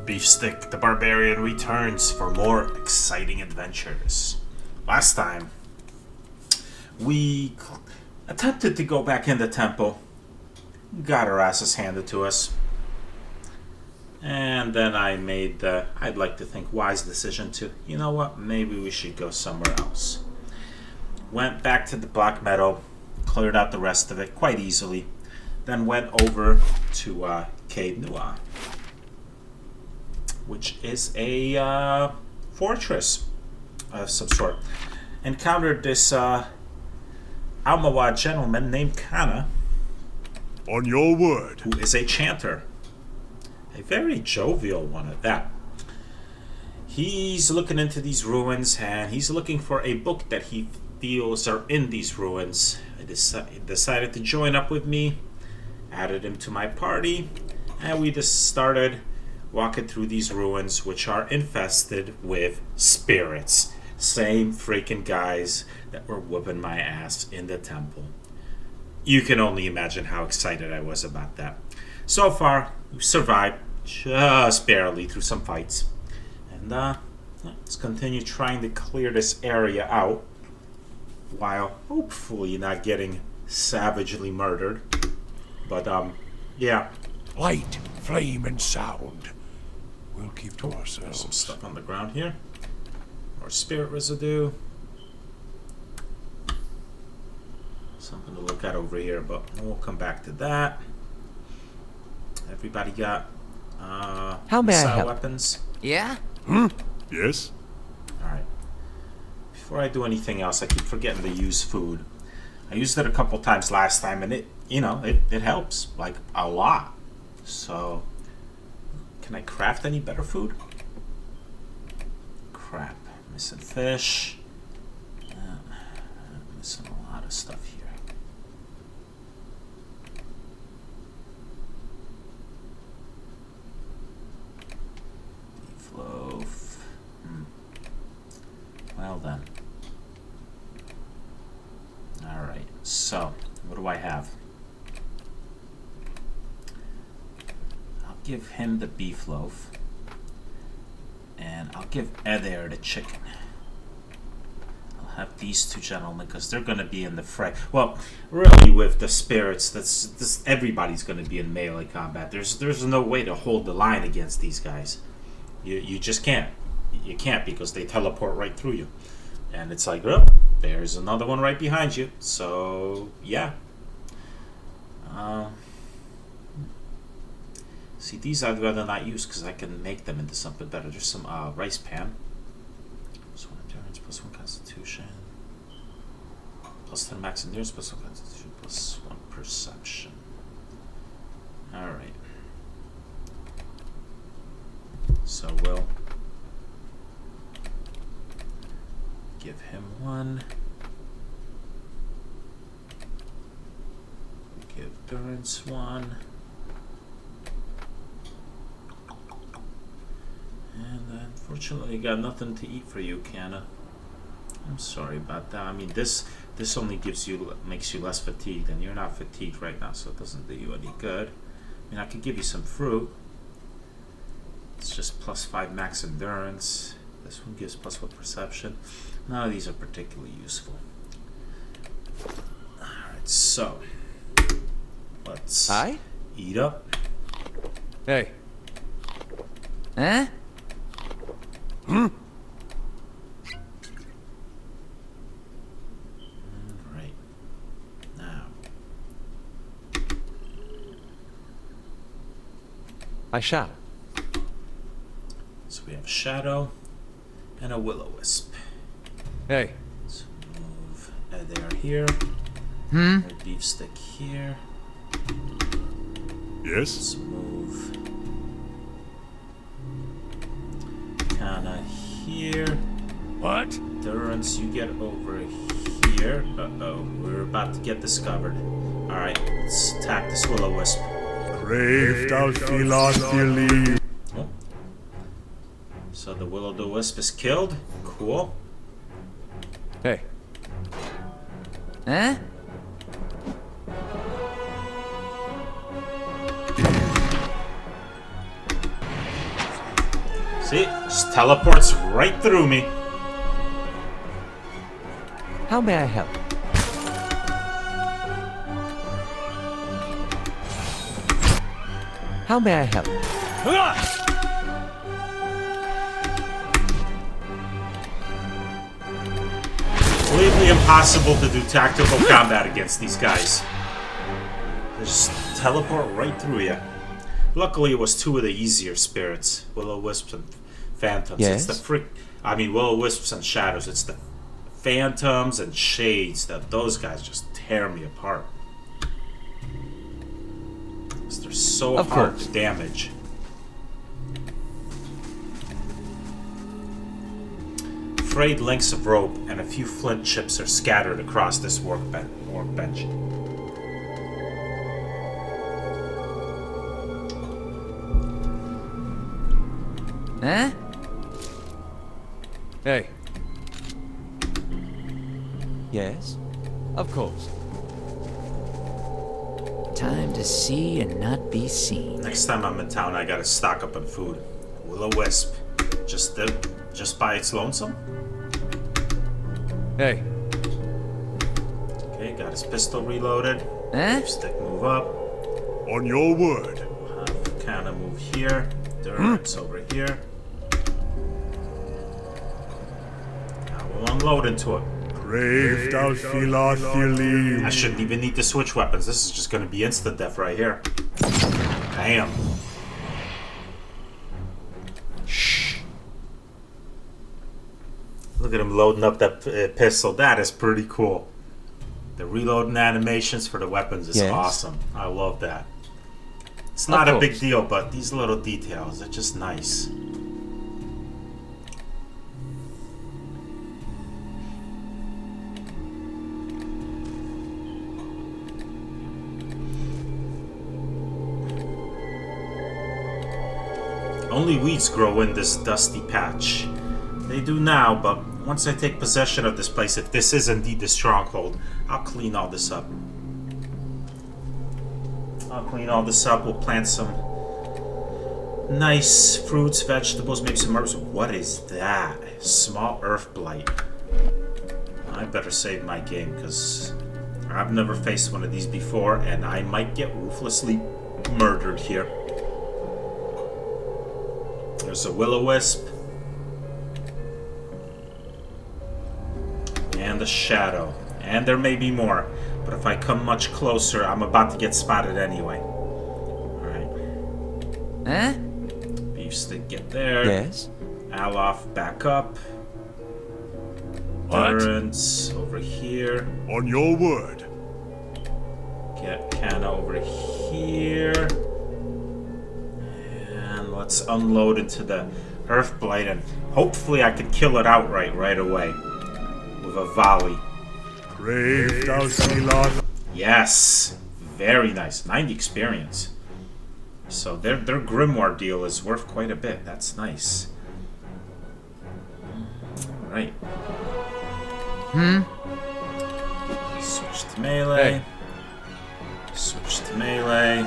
Beefstick the Barbarian returns for more exciting adventures. Last time, we attempted to go back in the temple, got our asses handed to us, and then I made the, I'd like to think, wise decision to, you know what, maybe we should go somewhere else. Went back to the Black Meadow, cleared out the rest of it quite easily, then went over to Cave Nua, which is a fortress of some sort. Encountered this Almawa gentleman named Kana. On your word. Who is a chanter. A very jovial one at that. He's looking into these ruins, and he's looking for a book that he feels are in these ruins. I decided to join up with me, added him to my party, and we just started walking through these ruins, which are infested with spirits. Same freaking guys that were whooping my ass in the temple. You can only imagine how excited I was about that. So far, we've survived just barely through some fights. And let's continue trying to clear this area out while hopefully not getting savagely murdered. But, yeah. Light, flame, and sound. We'll keep to ourselves. There's some stuff on the ground here. More spirit residue. Something to look at over here, but we'll come back to that. Everybody got How may I missile help? weapons? Yeah? Yes? Alright. Before I do anything else, I keep forgetting to use food. I used it a couple times last time, and it helps, like, a lot. So, can I craft any better food? Crap. Missing fish. Missing a lot of stuff here. Beef loaf. Well then. Alright, so, what do I have? I'll give him the beef loaf. And I'll give Eder the chicken. I'll have these two gentlemen because they're going to be in the fray. Well, really, with the spirits, that's everybody's going to be in melee combat. There's no way to hold the line against these guys. You just can't. You can't because they teleport right through you. And it's like, oh, there's another one right behind you. So, yeah. See, these I'd rather not use because I can make them into something better. There's some rice pan. Plus 1 endurance, plus 1 constitution. Plus 10 max endurance, plus 1 constitution, plus 1 perception. Alright. So we'll give him 1. Give endurance 1. And unfortunately, I got nothing to eat for you, Kana. I'm sorry about that. I mean, this only makes you less fatigued, and you're not fatigued right now, so it doesn't do you any good. I mean, I could give you some fruit. It's just plus 5 max endurance. This one gives plus 1 perception. None of these are particularly useful. Alright, so let's eat up. Hey. Huh? Right. Now. I shall. So we have a shadow and a will-o-wisp. Hey. Let's move Eder here. A beef stick here. Yes? Let's move Kana here. What? Durance, you get over here. Uh-oh, we're about to get discovered. Alright, let's attack this will-o-wisp. Brave thou philosophily. Oh. So the will-o-wisp is killed. Cool. Hey. Huh? See? Just teleports right through me. How may I help? How may I help? Completely impossible to do tactical combat against these guys. They just teleport right through you. Luckily, it was two of the easier spirits, Will-O-Wisps and Phantoms. Yes. It's the Will-O-Wisps and Shadows. It's the Phantoms and Shades that those guys just tear me apart. 'Cause they're so hard to damage. Frayed lengths of rope and a few flint chips are scattered across this workbench. Huh? Hey. Yes? Of course. Time to see and not be seen. Next time I'm in town, I gotta stock up on food. Will-O-Wisp. Just by its lonesome? Hey. Okay, got his pistol reloaded. Huh? Stick move up. On your word. Kind of move here. Durance over here. Now we'll unload into it. Brave thou Philothelim. I shouldn't even need to switch weapons. This is just gonna be instant death right here. Damn. Shh. Look at him loading up that pistol. That is pretty cool. The reloading animations for the weapons is awesome. I love that. It's not a big deal, but these little details are just nice. Only weeds grow in this dusty patch. They do now, but once I take possession of this place, if this is indeed the stronghold, I'll clean all this up. We'll plant some nice fruits, vegetables, maybe some herbs. What is that? Small earth blight. I better save my game, because I've never faced one of these before, and I might get ruthlessly murdered here. There's a Will-O-Wisp. And a Shadow. And there may be more. But if I come much closer, I'm about to get spotted anyway. Alright. Huh? Beef stick, get there. Yes? Alof, back up. What? Durance, over here. On your word. Get Canna over here. And let's unload into the Earth Blight, and hopefully I can kill it outright right away. With a volley. Brave thou Philothelim. Yes! Very nice. 90 experience. So their Grimoire deal is worth quite a bit. That's nice. Alright. Switch to melee. Hey. Switch to melee.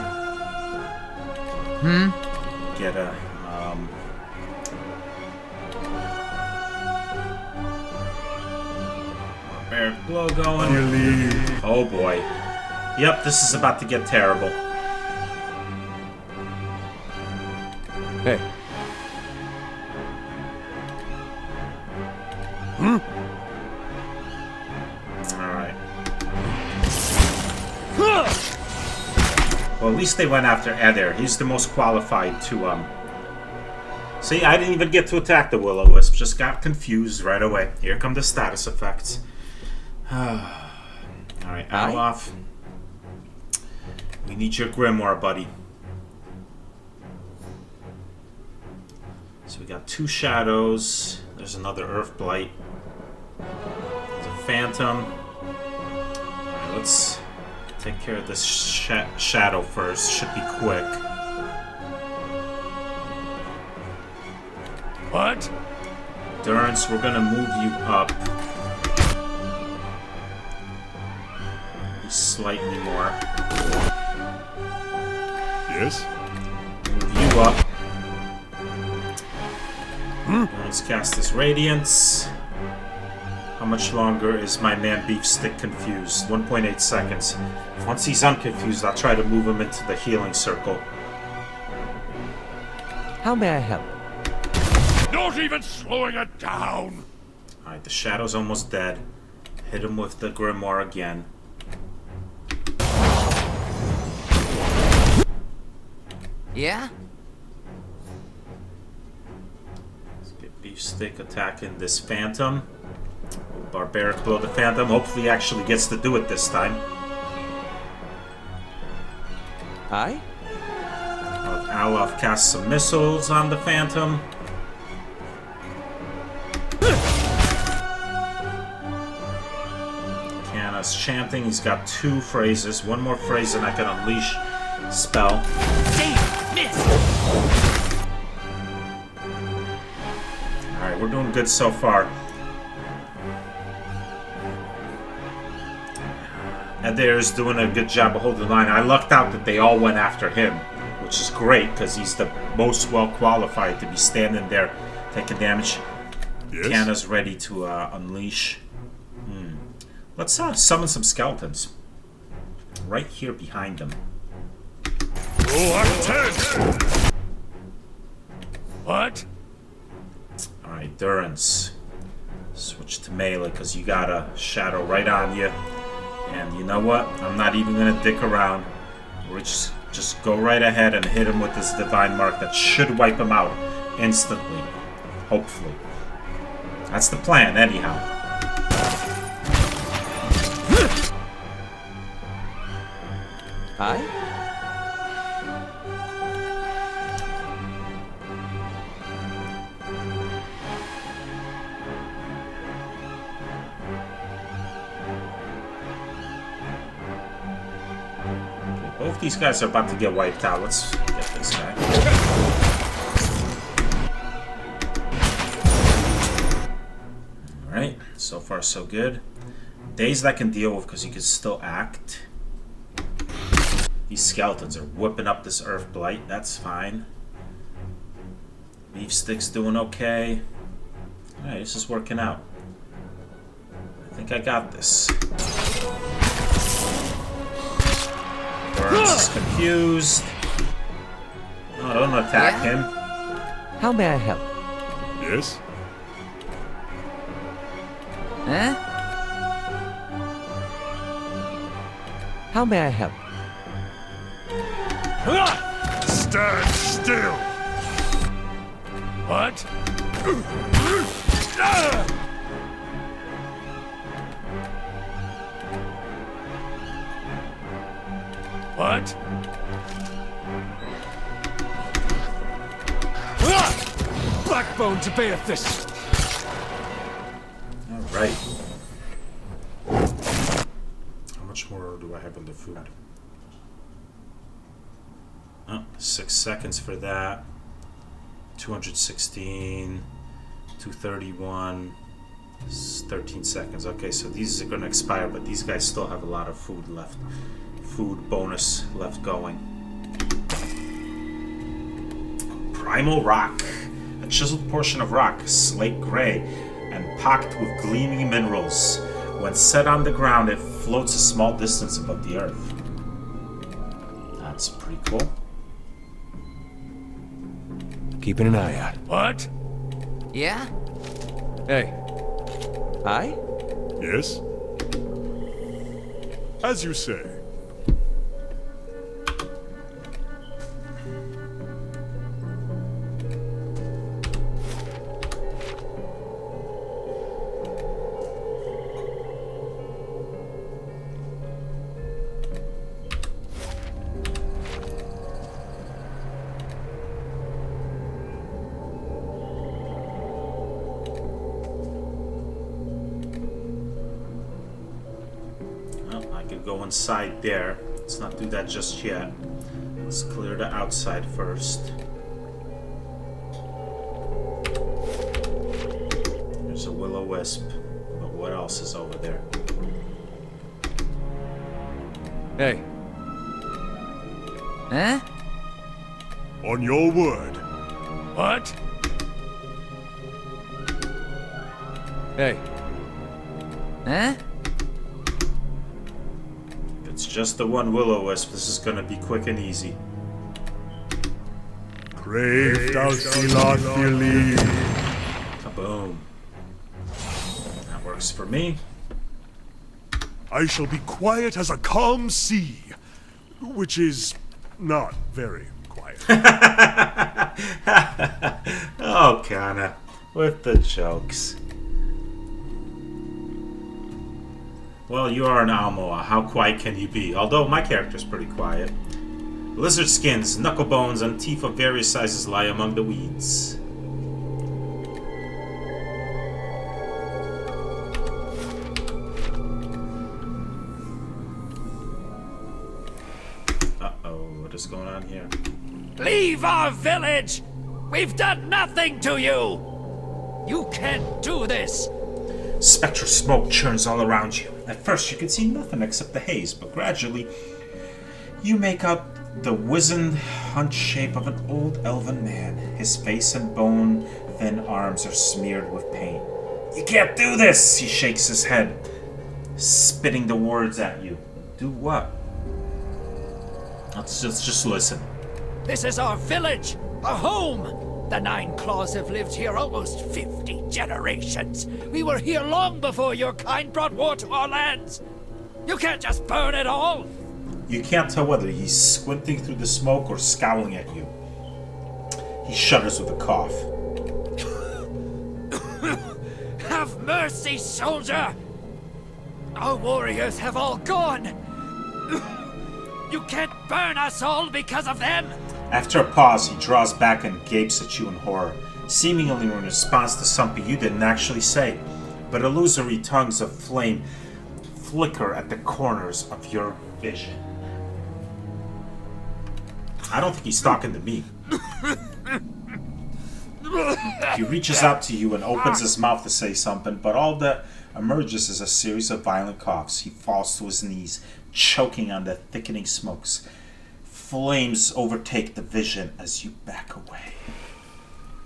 Get a barbaric blow going. Oh boy. Yep, this is about to get terrible. Hey. Alright. Well, at least they went after Eder. He's the most qualified to, See, I didn't even get to attack the Will-O-Wisp. Just got confused right away. Here come the status effects. Alright, Alof. We need your Grimoire, buddy. So we got 2 Shadows. There's another Earth Blight. There's a Phantom. Alright, let's take care of this Shadow first. Should be quick. What? Durance, we're gonna move you up. Slightly more. Yes? Move you up. Let's cast his Radiance. How much longer is my man Beefstick confused? 1.8 seconds. Once he's unconfused, I'll try to move him into the healing circle. How may I help? Not even slowing it down! Alright, the Shadow's almost dead. Hit him with the Grimoire again. Yeah? Let's get Beefstick attacking this Phantom. Barbaric blow the Phantom. Hopefully he actually gets to do it this time. Aye? Alof casts some missiles on the Phantom. Canna's chanting. He's got 2 phrases. One more phrase and I can unleash spell. Alright, we're doing good so far. Adair's doing a good job of holding the line. I lucked out that they all went after him, which is great because he's the most well qualified to be standing there taking damage. Yes? Canna's ready to unleash. Let's summon some skeletons. Right here behind them. What? Alright, Durance. Switch to melee because you got a Shadow right on you. And you know what? I'm not even going to dick around. We're just go right ahead and hit him with this Divine Mark that should wipe him out instantly. Hopefully. That's the plan, anyhow. Aye? Both these guys are about to get wiped out. Let's get this guy. Alright, so far so good. Dazed I can deal with because he can still act. These skeletons are whipping up this Earth Blight. That's fine. Beefstick's doing okay. Alright, this is working out. I think I got this. Burns is confused. Oh, don't attack him. How may I help? Yes? Huh? How may I help? Stand still! What? What? Backbone to Beatrice! Alright. How much more do I have in the food? Oh, 6 seconds for that. 216, 231, 13 seconds. Okay, so these are going to expire, but these guys still have a lot of food left. Food bonus left going. Primal rock. A chiseled portion of rock, slate gray, and pocked with gleaming minerals. When set on the ground, it floats a small distance above the earth. That's pretty cool. Keeping an eye out. What? Yeah? Hey. Aye? Yes? As you say. Go inside there. Let's not do that just yet. Let's clear the outside first. There's a will-o-wisp, but what else is over there? Hey. Huh? On your word. What? Hey. Huh? It's just the one will-o-wisp. This is gonna be quick and easy. Brave thou shalt believe. Kaboom. That works for me. I shall be quiet as a calm sea, which is not very quiet. Oh, Kana, with the jokes. Well, you are an Almoa. How quiet can you be? Although my character's pretty quiet. Lizard skins, knuckle bones, and teeth of various sizes lie among the weeds. Uh-oh, what is going on here? Leave our village! We've done nothing to you! You can't do this! Spectral smoke churns all around you. At first, you can see nothing except the haze, but gradually, you make out the wizened, hunched shape of an old elven man. His face and bone-thin arms are smeared with paint. You can't do this! He shakes his head, spitting the words at you. Do what? Let's just listen. This is our village, our home! The Nine Claws have lived here almost 50 generations. We were here long before your kind brought war to our lands. You can't just burn it all! You can't tell whether he's squinting through the smoke or scowling at you. He shudders with a cough. Have mercy, soldier! Our warriors have all gone! You can't burn us all because of them! After a pause, he draws back and gapes at you in horror, seemingly in response to something you didn't actually say, but illusory tongues of flame flicker at the corners of your vision. I don't think he's talking to me. He reaches out to you and opens his mouth to say something, but all that emerges is a series of violent coughs. He falls to his knees, choking on the thickening smokes. Flames overtake the vision as you back away.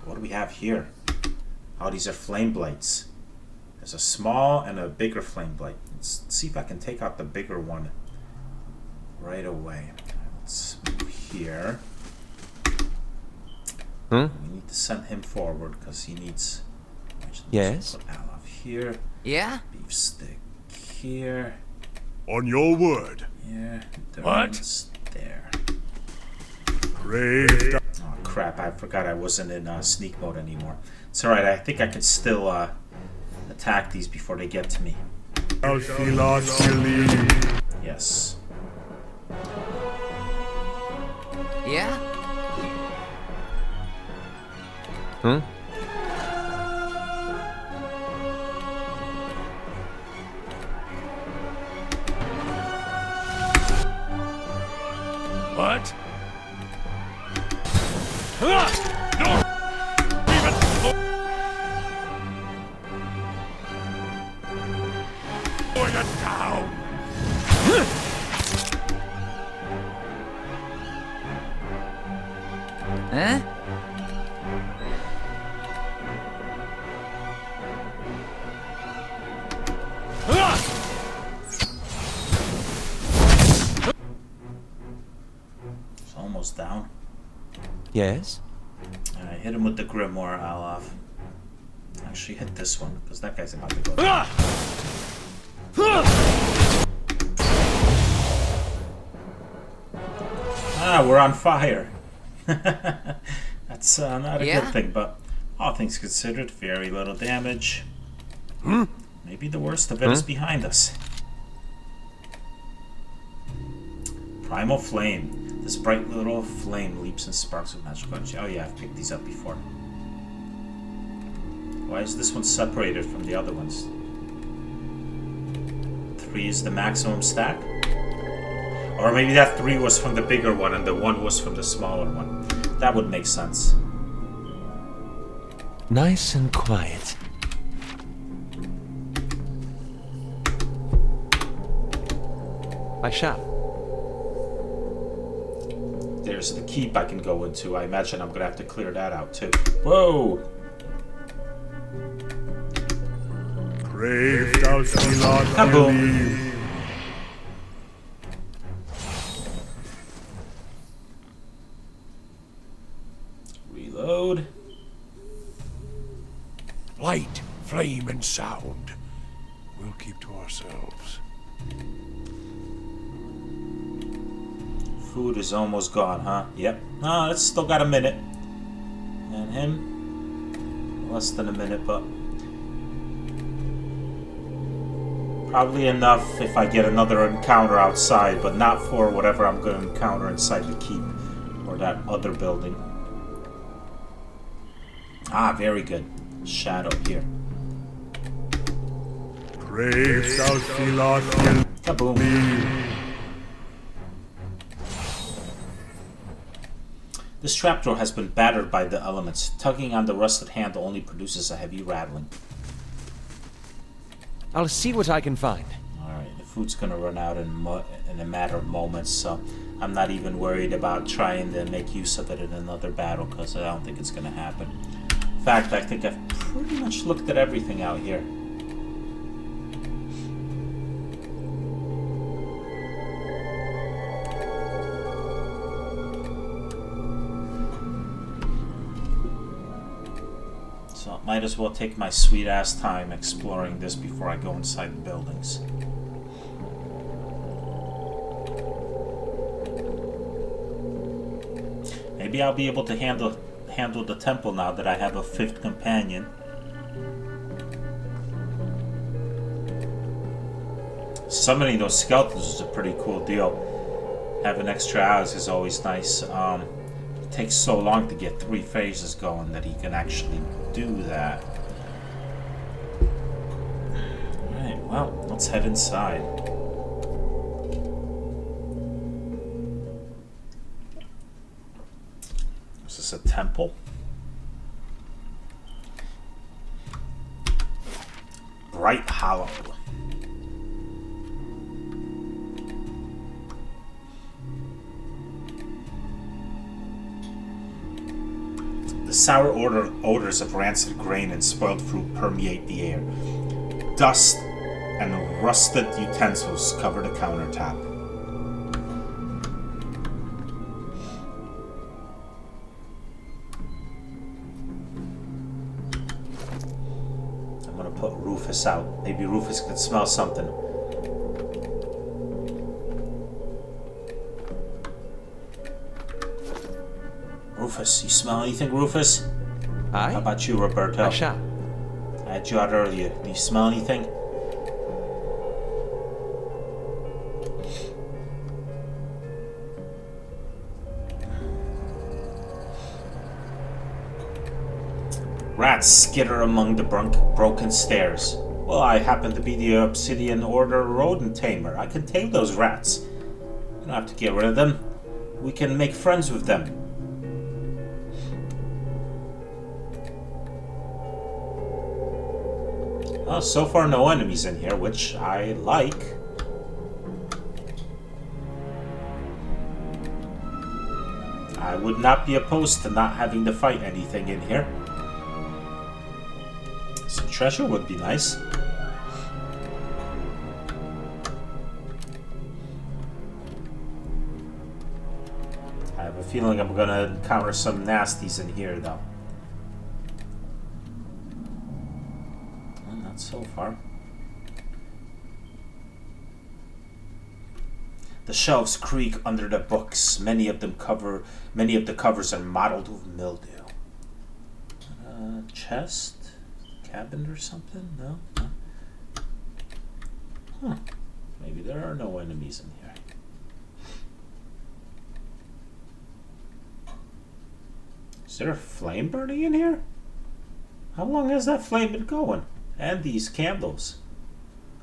What do we have here? Oh, these are flame blights. There's a small and a bigger flame blight. Let's see if I can take out the bigger one right away. Let's move here. We need to send him forward because he needs... Yes? Put Alov here. Yeah? Beef stick here. On your word. Here. What? There. Brave thou Oh crap, I forgot I wasn't in sneak mode anymore. It's alright, I think I can still attack these before they get to me. shalt believe. Yes. Yeah? What? Bring it down. Huh? It's almost down. Yes? Alright, hit him with the Grimoire, Alov. Actually, hit this one, because that guy's about to go down. Ah, we're on fire. That's not a good thing, but all things considered, very little damage. Maybe the worst of it is behind us. Primal Flame. This bright little flame leaps and sparks with magical energy. Oh yeah, I've picked these up before. Why is this one separated from the other ones? 3 is the maximum stack? Or maybe that 3 was from the bigger one and the 1 was from the smaller one. That would make sense. Nice and quiet. I shall. There's the keep I can go into. I imagine I'm gonna have to clear that out too. Whoa! Brave thou Philon Kaboom. Reload. Light, flame, and sound. We'll keep to ourselves. Food is almost gone, huh? Yep. No, it's still got a minute. And him? Less than a minute, but probably enough if I get another encounter outside, but not for whatever I'm going to encounter inside the keep or that other building. Ah, very good. Shadow here. Brave thou Philon. Kaboom. This trapdoor has been battered by the elements. Tugging on the rusted handle only produces a heavy rattling. I'll see what I can find. Alright, the food's gonna run out in a matter of moments, so I'm not even worried about trying to make use of it in another battle, because I don't think it's gonna happen. In fact, I think I've pretty much looked at everything out here. So might as well take my sweet ass time exploring this before I go inside the buildings. Maybe I'll be able to handle the temple now that I have a fifth companion. Summoning those skeletons is a pretty cool deal. Having extra hours is always nice. It takes so long to get 3 phases going that he can actually do that. Alright, well, let's head inside. Is this a temple? Bright Hollow. The sour odors of rancid grain and spoiled fruit permeate the air. Dust and rusted utensils cover the countertop. I'm gonna put Rufus out. Maybe Rufus can smell something. Rufus, you smell anything, Rufus? Aye? How about you, Roberto? I shall. I had you out earlier. Do you smell anything? Rats skitter among the broken stairs. Well, I happen to be the Obsidian Order rodent tamer. I can tame those rats. You don't have to get rid of them. We can make friends with them. Well, so far no enemies in here, which I like. I would not be opposed to not having to fight anything in here. Some treasure would be nice. I have a feeling I'm gonna encounter some nasties in here, though. Not so far. The shelves creak under the books. Many of the covers are mottled with mildew. Chest? Cabinet or something? No? Huh. Maybe there are no enemies in here. Is there a flame burning in here? How long has that flame been going? And these candles.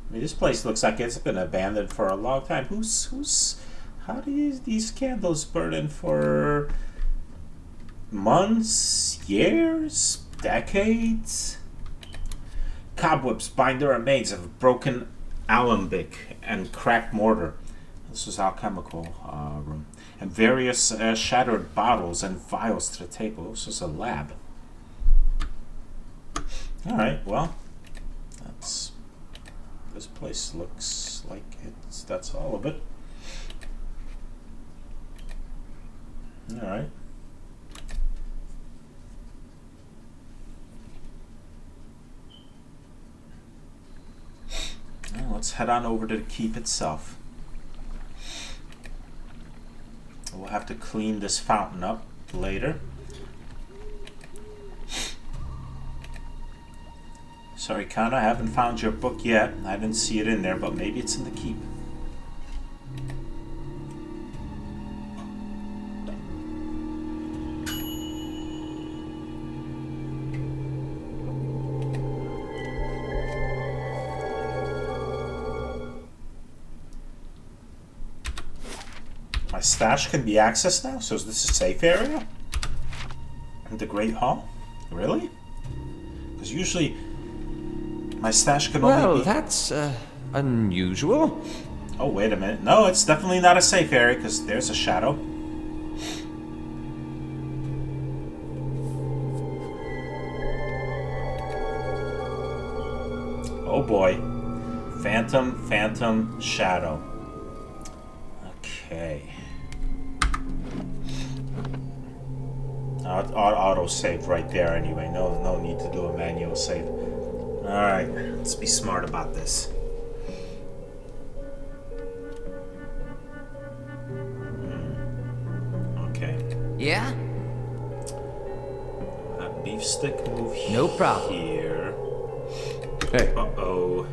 I mean, this place looks like it's been abandoned for a long time. How do these candles burn in for months, years, decades? Cobwebs bind the remains of a broken alembic and cracked mortar. This was alchemical room. And various shattered bottles and vials to the table. This was a lab. Alright, well, that's This place looks like that's all of it. Alright. Well, let's head on over to the keep itself. We'll have to clean this fountain up later. Sorry, Kana, I haven't found your book yet. I didn't see it in there, but maybe it's in the keep. My stash can be accessed now? So is this a safe area? In the Great Hall? Really? Because usually my stash can only be... Well, that's unusual. Oh, wait a minute. No, it's definitely not a safe area because there's a shadow. Oh boy. Phantom, shadow. Okay. Auto save right there anyway. No need to do a manual save. Alright, let's be smart about this. Okay. Yeah? That beef stick move No problem. here. Hey. Uh-oh.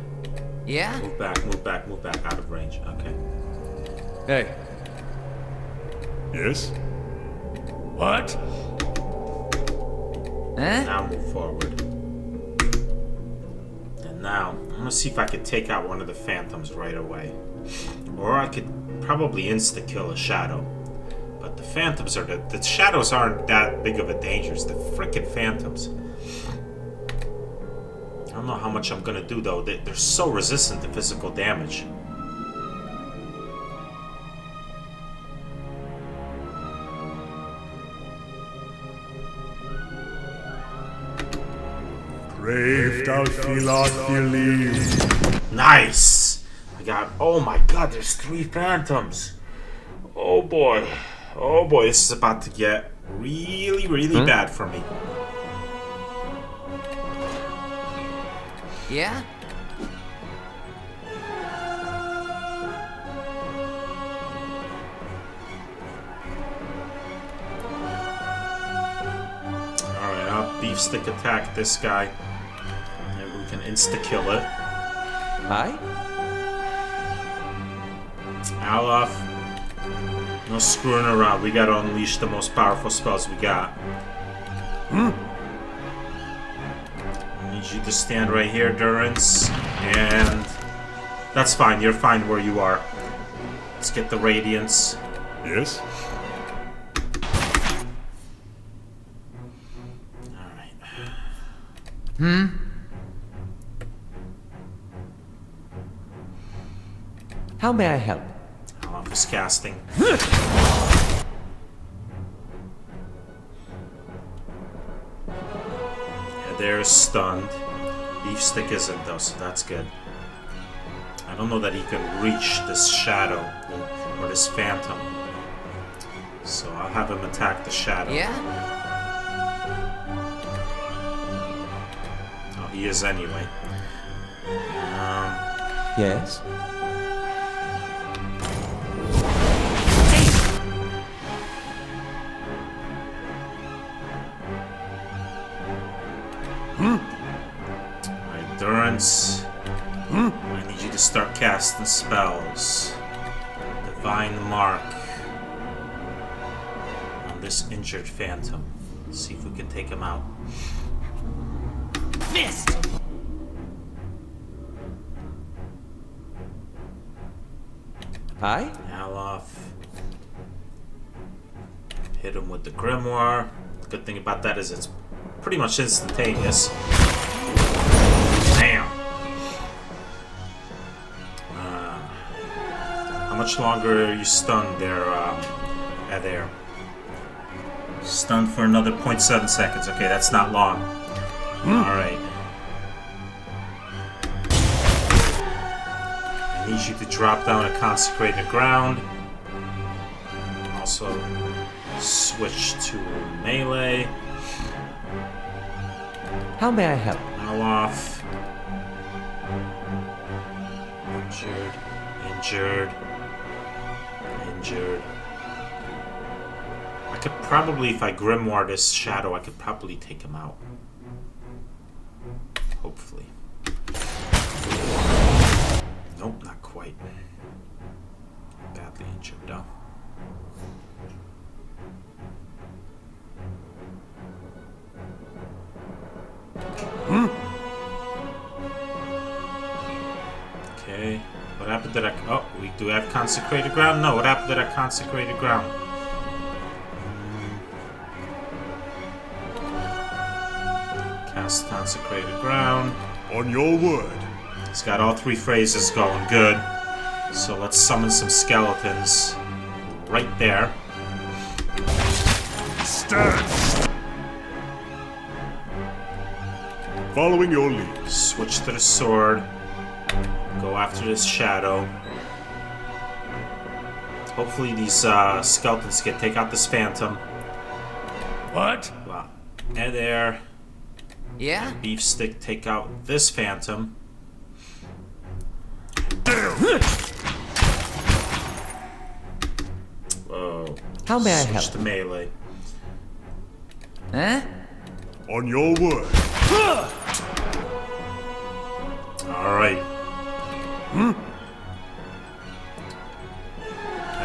Yeah? Move back, out of range. Okay. Hey. Yes? What? Huh? Now move forward. And now, I'm gonna see if I could take out one of the phantoms right away. Or I could probably insta-kill a shadow. But the phantoms are the shadows aren't that big of a danger. It's the frickin' phantoms. I don't know how much I'm gonna do though. They're so resistant to physical damage. Nice! I got, oh my god, there's 3 phantoms. Oh boy. Oh boy, this is about to get really bad for me. Yeah? Alright, I'll beef stick attack this guy. Maybe we can insta-kill it. Hi? Alof. No screwing around. We gotta unleash the most powerful spells we got. I need you to stand right here, Durance. And that's fine. You're fine where you are. Let's get the radiance. Yes? Alright. How may I help? Alof is casting. They're stunned. Beef stick isn't though, so that's good. I don't know that he can reach this shadow or this phantom. So I'll have him attack the shadow. Yeah? Oh, he is anyway. Yes? Alright, Durance. I need you to start casting spells. Divine Mark on this injured phantom. Let's see if we can take him out. Missed! Hi? Alof. Hit him with the Grimoire. The good thing about that is it's pretty much instantaneous. Damn. How much longer are you stunned there, Adair? Stunned for another 0.7 seconds. Okay, that's not long. Alright. need you to drop down a consecrated ground. Also, switch to melee. How may I help? Now off. Injured. Injured. Injured. I could probably, if I grimoire this shadow, I could probably take him out. Hopefully. Nope, not quite. Badly injured though. Okay. What happened to that? Oh, we do have consecrated ground? No, what happened to that consecrated ground? Cast consecrated ground. On your word. It's got all three phrases going good. So let's summon some skeletons right there. Stand. Following your lead. Switch to the sword. Go after this shadow. Hopefully these skeletons can take out this phantom. What? Wow. And there. Yeah? Beef stick take out this phantom. Whoa. How may I Switch help? to melee. Huh? On your word. Alright.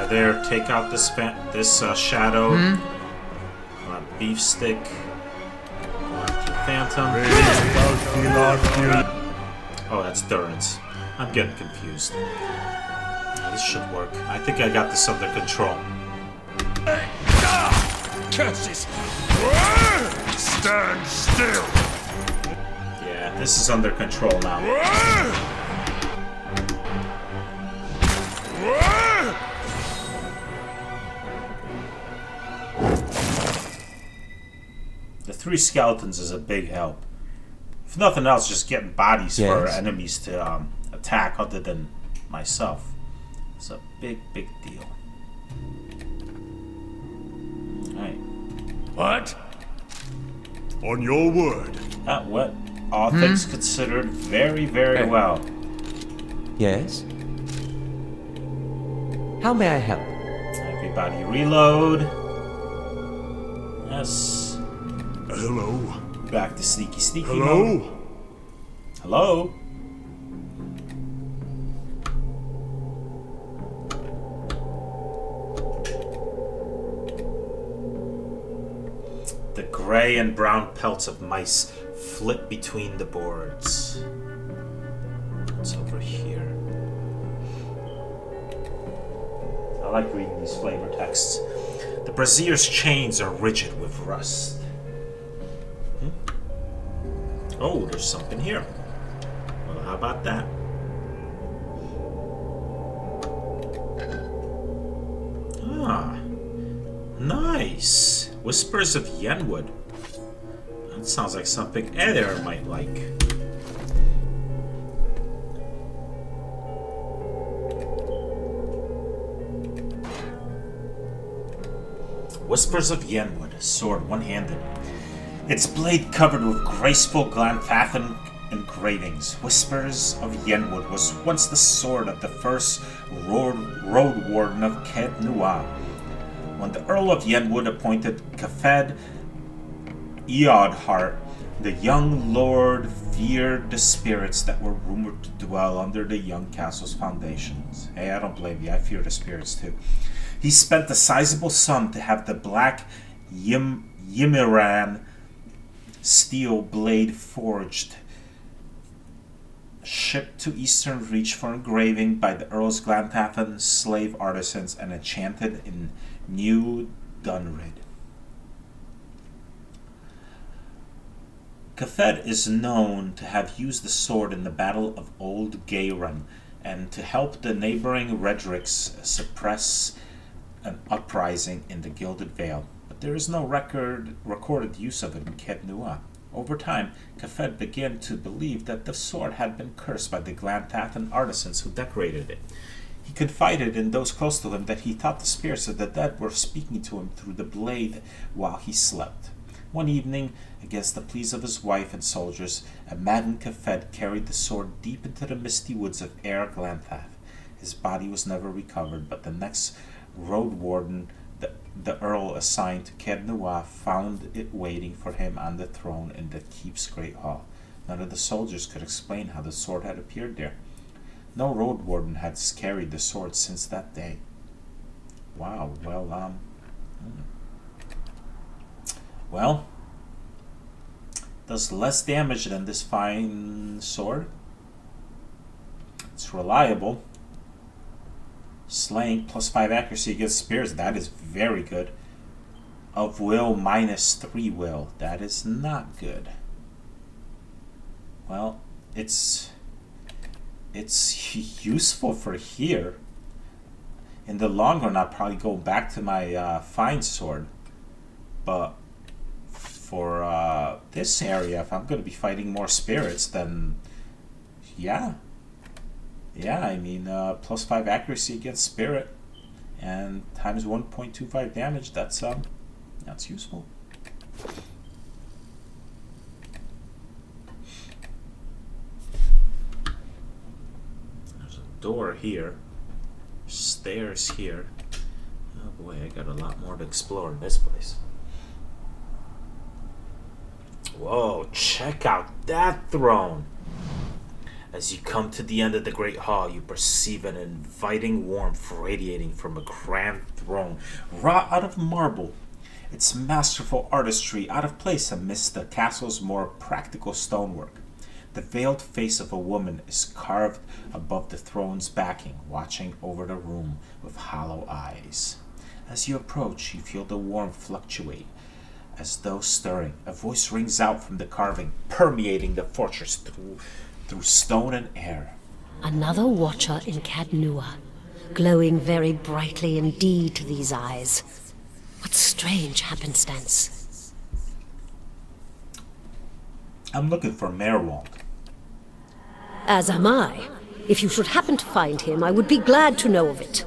There, take out this shadow. Beef stick. Phantom. Oh, that's Durance. I'm getting confused. This should work. I think I got this under control. Curses! Stand still. Yeah, this is under control now. The three skeletons is a big help. If nothing else, just getting bodies for Yes. enemies to attack other than myself. It's a big, big deal. Alright. What? On your word. That went, all things considered, very, very well. Yes? How may I help? Everybody reload. Yes. Hello. Back to sneaky mode. Hello. Hello? The gray and brown pelts of mice flit between the boards. What's over here? I like reading these flavor texts. The brazier's chains are rigid with rust. Oh, there's something here. Well, how about that? Ah, nice. Whispers of Yenwood. That sounds like something Eder might like. Whispers of Yenwood, sword one-handed. Its blade covered with graceful Glanfathan engravings. Whispers of Yenwood was once the sword of the first road warden of Ced Nua. When the Earl of Yenwood appointed Cafed Eodhart, the young lord feared the spirits that were rumored to dwell under the young castle's foundations. Hey, I don't blame you. I fear the spirits too. He spent a sizable sum to have the black Yimiran steel blade forged, shipped to Eastern Reach for engraving by the Earl's Glantathan slave artisans and enchanted in New Dunrid. Cafed is known to have used the sword in the Battle of Old Gayron and to help the neighboring Redricks suppress an uprising in the Gilded Vale, but there is no recorded use of it in Ced Nua. Over time, Kefed began to believe that the sword had been cursed by the Glanthathan artisans who decorated it. He confided in those close to him that he thought the spirits of the dead were speaking to him through the blade while he slept. One evening, against the pleas of his wife and soldiers, a maddened Kefed carried the sword deep into the misty woods of Air Glanthath. His body was never recovered, but the next road warden the Earl assigned to Cadnua found it waiting for him on the throne in the keep's great hall. None of the soldiers could explain how the sword had appeared there. No road warden had carried the sword since that day. Wow, well, does less damage than this fine sword. It's reliable. Slaying +5 accuracy against spears, that is very good. Of will -3 will, that is not good. Well, it's useful for here. In the long run, I'll probably go back to my fine sword. But for this area, if I'm going to be fighting more spirits, then yeah. Yeah, I mean, +5 accuracy against spirit and times 1.25 damage, that's useful. There's a door here, stairs here. Oh boy, I got a lot more to explore in this place. Whoa, check out that throne! As you come to the end of the Great Hall, you perceive an inviting warmth radiating from a grand throne wrought out of marble, its masterful artistry out of place amidst the castle's more practical stonework. The veiled face of a woman is carved above the throne's backing, watching over the room with hollow eyes. As you approach, you feel the warmth fluctuate, as though stirring. A voice rings out from the carving, permeating the fortress through stone and air. Another watcher in Cadnua, glowing very brightly indeed to these eyes. What strange happenstance. I'm looking for Merwald. As am I. If you should happen to find him, I would be glad to know of it.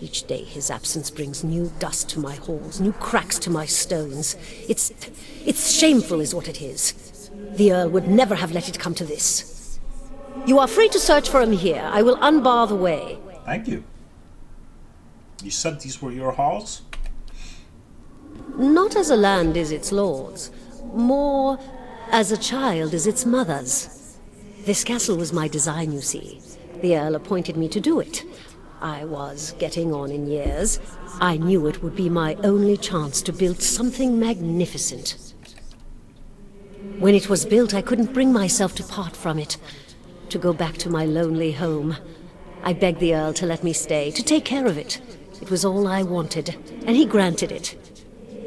Each day his absence brings new dust to my halls, new cracks to my stones. It's shameful is what it is. The Earl would never have let it come to this. You are free to search for him here. I will unbar the way. Thank you. You said these were your halls? Not as a land is its lord's, more as a child is its mother's. This castle was my design, you see. The Earl appointed me to do it. I was getting on in years. I knew it would be my only chance to build something magnificent. When it was built, I couldn't bring myself to part from it, to go back to my lonely home. I begged the Earl to let me stay, to take care of it. It was all I wanted, and he granted it.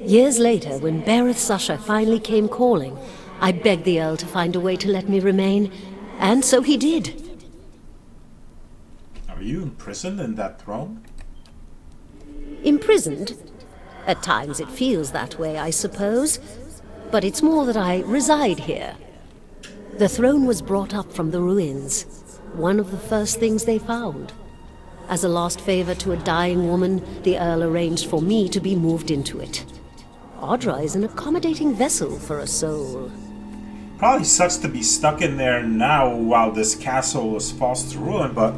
Years later, when Bereth Susha finally came calling, I begged the Earl to find a way to let me remain, and so he did. Are you imprisoned in that throne? Imprisoned? At times it feels that way, I suppose. But it's more that I reside here. The throne was brought up from the ruins, one of the first things they found. As a last favor to a dying woman, the Earl arranged for me to be moved into it. Audra is an accommodating vessel for a soul. Probably sucks to be stuck in there now while this castle falls to ruin, but,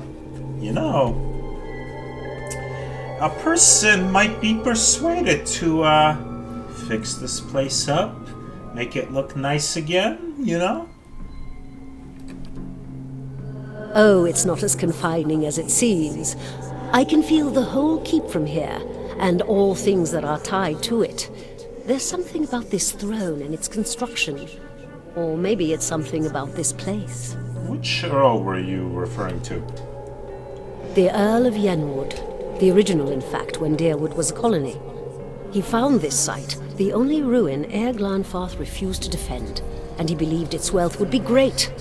you know, a person might be persuaded to, fix this place up, make it look nice again, you know? Oh, it's not as confining as it seems. I can feel the whole keep from here, and all things that are tied to it. There's something about this throne and its construction. Or maybe it's something about this place. Which Earl were you referring to? The Earl of Yenwood. The original, in fact, when Deerwood was a colony. He found this site, the only ruin Air Glanfarth refused to defend, and he believed its wealth would be great.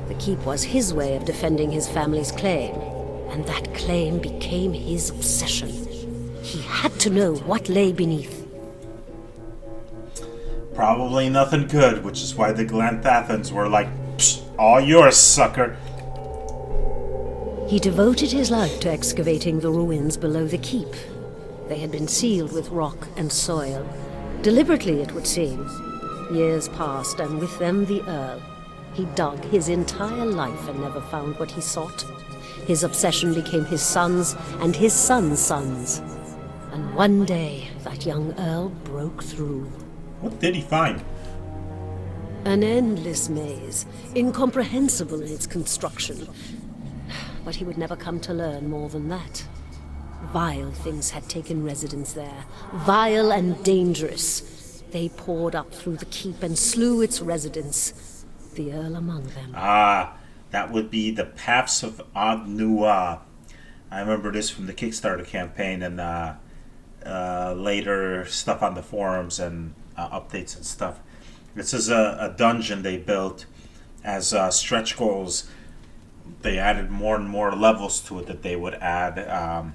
The keep was his way of defending his family's claim, and that claim became his obsession. He had to know what lay beneath. Probably nothing good, which is why the Glanthathans were like, "Psh, all yours, sucker." He devoted his life to excavating the ruins below the keep. They had been sealed with rock and soil. Deliberately, it would seem. Years passed, and with them the Earl. He dug his entire life and never found what he sought. His obsession became his sons and his sons' sons. And one day, that young Earl broke through. What did he find? An endless maze, incomprehensible in its construction. But he would never come to learn more than that. Vile things had taken residence there, vile and dangerous. They poured up through the keep and slew its residents, the Earl among them. Ah, that would be the Paths of Ad-Nu'a. I remember this from the Kickstarter campaign and later stuff on the forums and updates and stuff. This is a dungeon they built as stretch goals. They added more and more levels to it that they would add.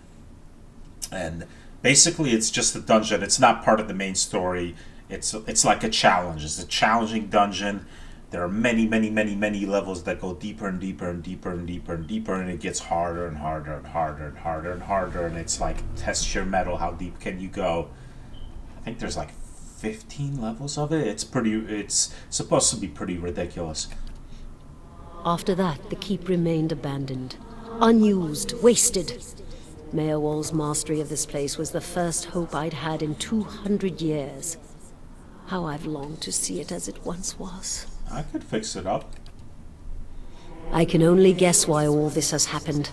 And basically it's just a dungeon. It's not part of the main story. It's like a challenge. It's a challenging dungeon. There are many levels that go deeper and deeper and deeper and deeper and deeper, and it gets harder and harder and harder and harder and harder, and it's like, test your metal, how deep can you go? I think there's like 15 levels of it. It's supposed to be pretty ridiculous. After that, the keep remained abandoned, unused, wasted. Mayor Wall's mastery of this place was the first hope I'd had in 200 years. How I've longed to see it as it once was. I could fix it up. I can only guess why all this has happened.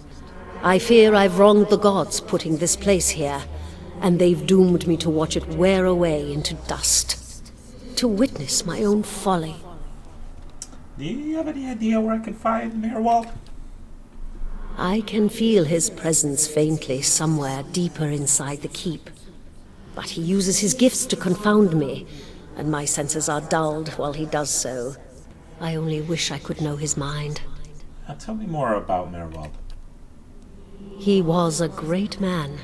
I fear I've wronged the gods putting this place here, and they've doomed me to watch it wear away into dust. To witness my own folly. Do you have any idea where I can find Mayor Wald? I can feel his presence faintly somewhere deeper inside the keep. But he uses his gifts to confound me, and my senses are dulled while he does so. I only wish I could know his mind. Tell me more about Mayor Wald. He was a great man.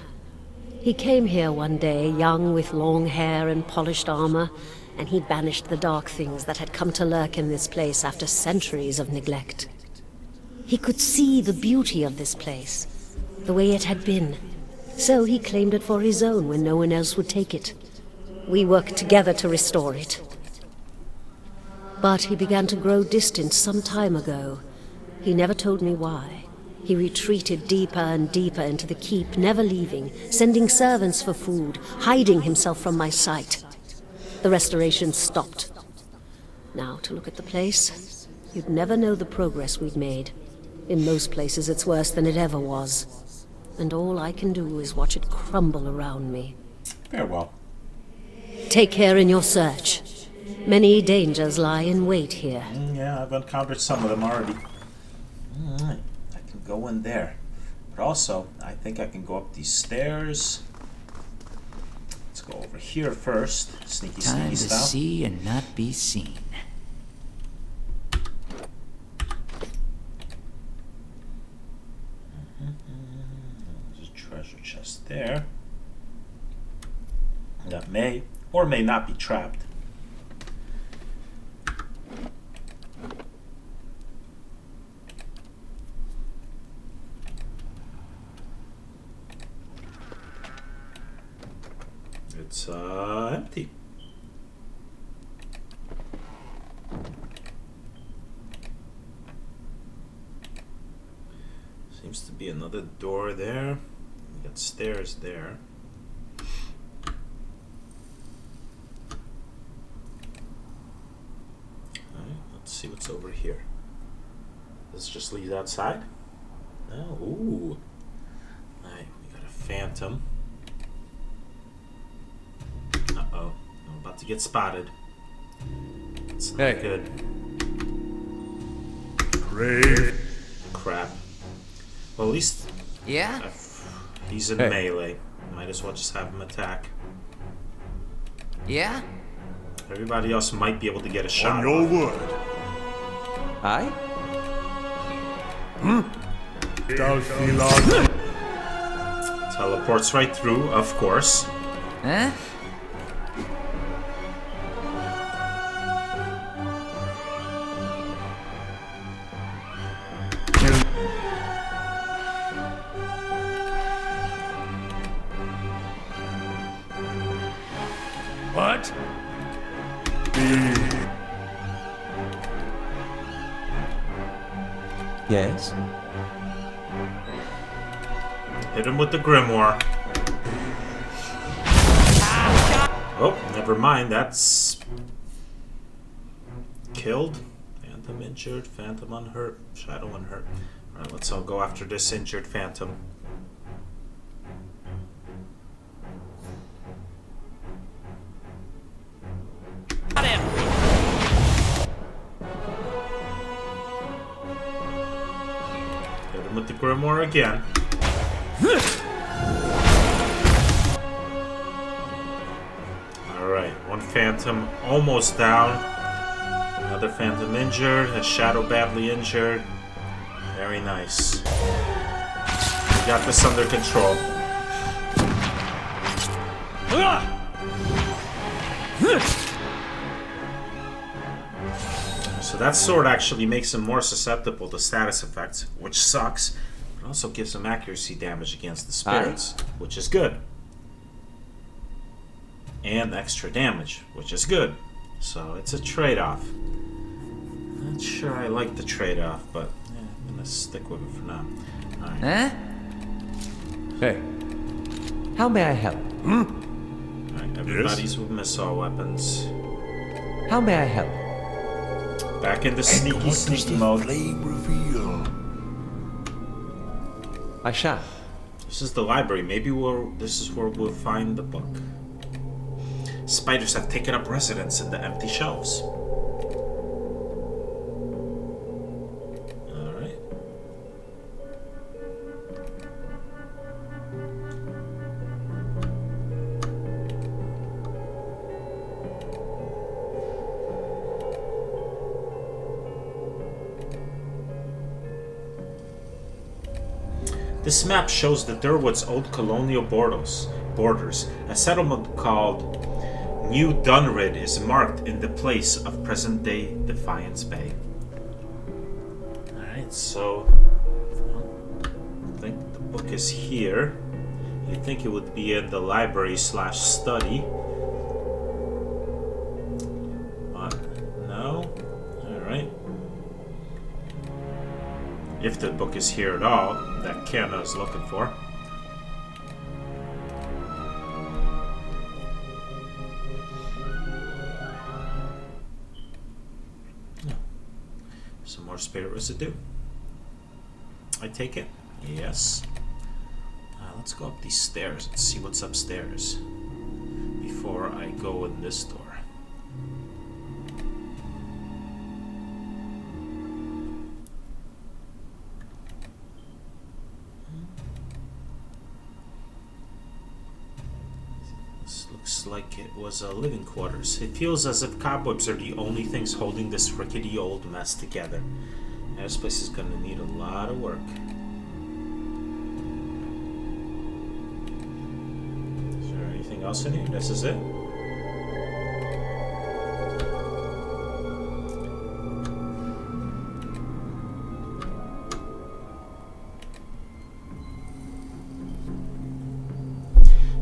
He came here one day, young with long hair and polished armor, and he banished the dark things that had come to lurk in this place after centuries of neglect. He could see the beauty of this place, the way it had been. So he claimed it for his own when no one else would take it. We worked together to restore it. But he began to grow distant some time ago. He never told me why. He retreated deeper and deeper into the keep, never leaving, sending servants for food, hiding himself from my sight. The restoration stopped. Now, to look at the place, you'd never know the progress we'd made. In most places, it's worse than it ever was. And all I can do is watch it crumble around me. Farewell. Take care in your search. Many dangers lie in wait here. Yeah, I've encountered some of them already. Alright, I can go in there. But also, I think I can go up these stairs. Let's go over here first. Sneaky, Time sneaky to style. see and not be seen. There's a treasure chest there. That may or may not be trapped. It's empty. Seems to be another door there. We got stairs there. Alright, let's see what's over here. Let's just leave outside. Oh, ooh. Alright, we got a phantom. Uh-oh. I'm about to get spotted. It's not Hey. good. Pray. Crap. Well, at least Yeah? he's in Hey. melee. Might as well just have him attack. Yeah? Everybody else might be able to get a shot. On your word. I? Dalfilan. Teleports right through, of course. Huh? Yes? Hit him with the grimoire. Oh, never mind. That's killed. Phantom injured. Phantom unhurt. Shadow unhurt. Alright, let's all go after this injured Phantom. Got him. Hit him with the grimoire again. Alright, one Phantom almost down. Another Phantom injured. A Shadow badly injured. Very nice. We got this under control. So that sword actually makes him more susceptible to status effects, which sucks. But also gives him accuracy damage against the spirits, which is good. And extra damage, which is good. So it's a trade-off. Not sure I like the trade-off, but yeah, I'm gonna stick with it for now. Alright. Huh? Hey. How may I help? Alright, everybody's with missile weapons. How may I help? Back into sneaky mode. Flame reveal. I shall. This is the library. Maybe this is where we'll find the book. Spiders have taken up residence in the empty shelves. Alright. This map shows the Durwood's old colonial borders. A settlement called New Dunrid is marked in the place of present-day Defiance Bay. Alright, so I think the book is here. You'd think it would be in the library/study. But no. Alright. If the book is here at all, that Kenna is looking for. Some more spirit residue. I take it. Yes. Let's go up these stairs and see what's upstairs before I go in this door. This looks like it was a living quarters. It feels as if cobwebs are the only things holding this rickety old mess together. Yeah, this place is gonna need a lot of work. Is there anything else in here? This is it.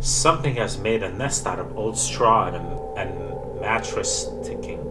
Something has made a nest out of old straw and mattress ticking.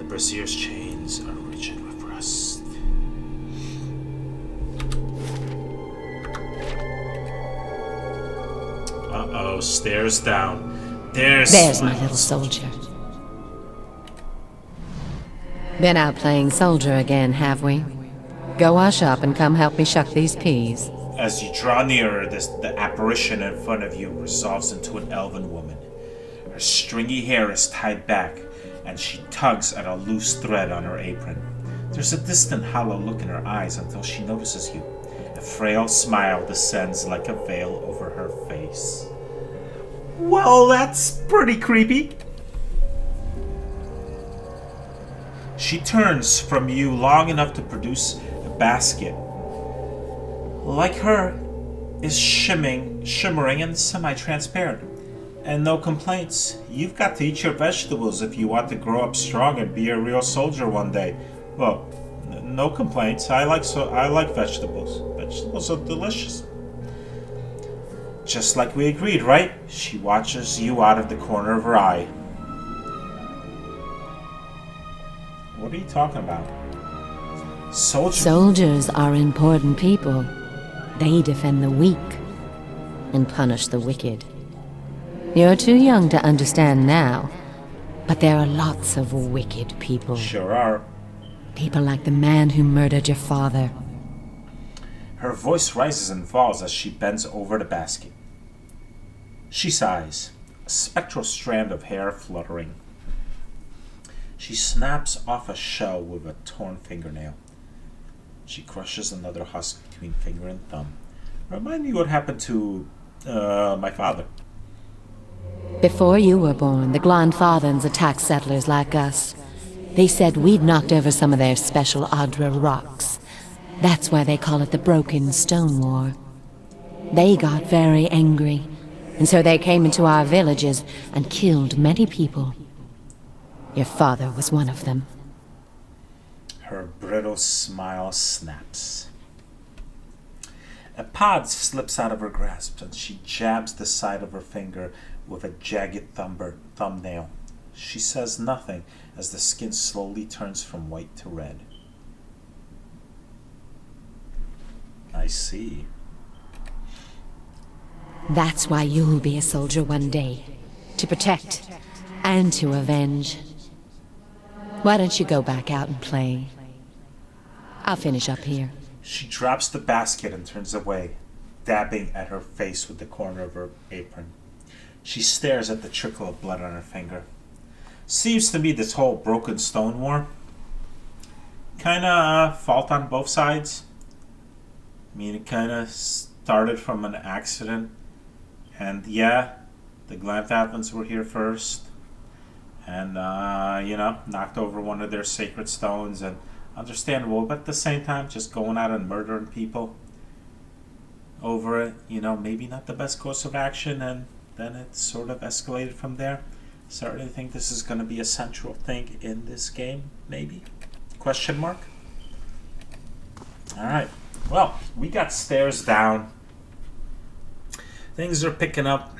Brazier's chains are rigid with rust. Uh-oh, stairs down. There's my little soldier. Been out playing soldier again, have we? Go wash up and come help me shuck these peas. As you draw nearer, the apparition in front of you resolves into an elven woman. Her stringy hair is tied back, and she tugs at a loose thread on her apron. There's a distant hollow look in her eyes until she notices you. A frail smile descends like a veil over her face. Well, that's pretty creepy. She turns from you long enough to produce a basket, like her, is shimmering and semi-transparent. And no complaints. You've got to eat your vegetables if you want to grow up strong and be a real soldier one day. Well, no complaints. I like vegetables. Vegetables are delicious. Just like we agreed, right? She watches you out of the corner of her eye. What are you talking about? Soldiers are important people. They defend the weak and punish the wicked. You're too young to understand now, but there are lots of wicked people. Sure are. People like the man who murdered your father. Her voice rises and falls as she bends over the basket. She sighs, a spectral strand of hair fluttering. She snaps off a shell with a torn fingernail. She crushes another husk between finger and thumb. Remind me what happened to my father. Before you were born, the Glandfathans attacked settlers like us. They said we'd knocked over some of their special Adra rocks. That's why they call it the Broken Stone War. They got very angry, and so they came into our villages and killed many people. Your father was one of them. Her brittle smile snaps. A pod slips out of her grasp, and she jabs the side of her finger with a jagged thumbnail. She says nothing as the skin slowly turns from white to red. I see. That's why you'll be a soldier one day. To protect and to avenge. Why don't you go back out and play? I'll finish up here. She drops the basket and turns away, dabbing at her face with the corner of her apron. She stares at the trickle of blood on her finger. Seems to me this whole Broken Stone War kinda fault on both sides. I mean, it kinda started from an accident. And yeah, the Glandfathans were here first. And, knocked over one of their sacred stones. And understandable, but at the same time, just going out and murdering people over it, maybe not the best course of action. And then it sort of escalated from there. Certainly think this is going to be a central thing in this game, maybe? Question mark? Alright, well, we got stairs down. Things are picking up.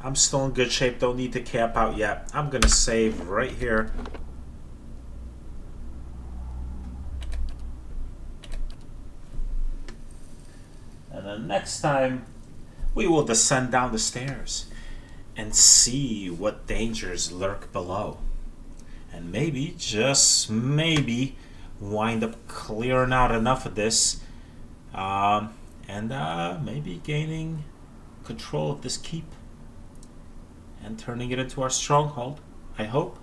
I'm still in good shape, don't need to camp out yet. I'm going to save right here. And then next time, we will descend down the stairs and see what dangers lurk below. And maybe, just maybe, wind up clearing out enough of this and maybe gaining control of this keep and turning it into our stronghold, I hope.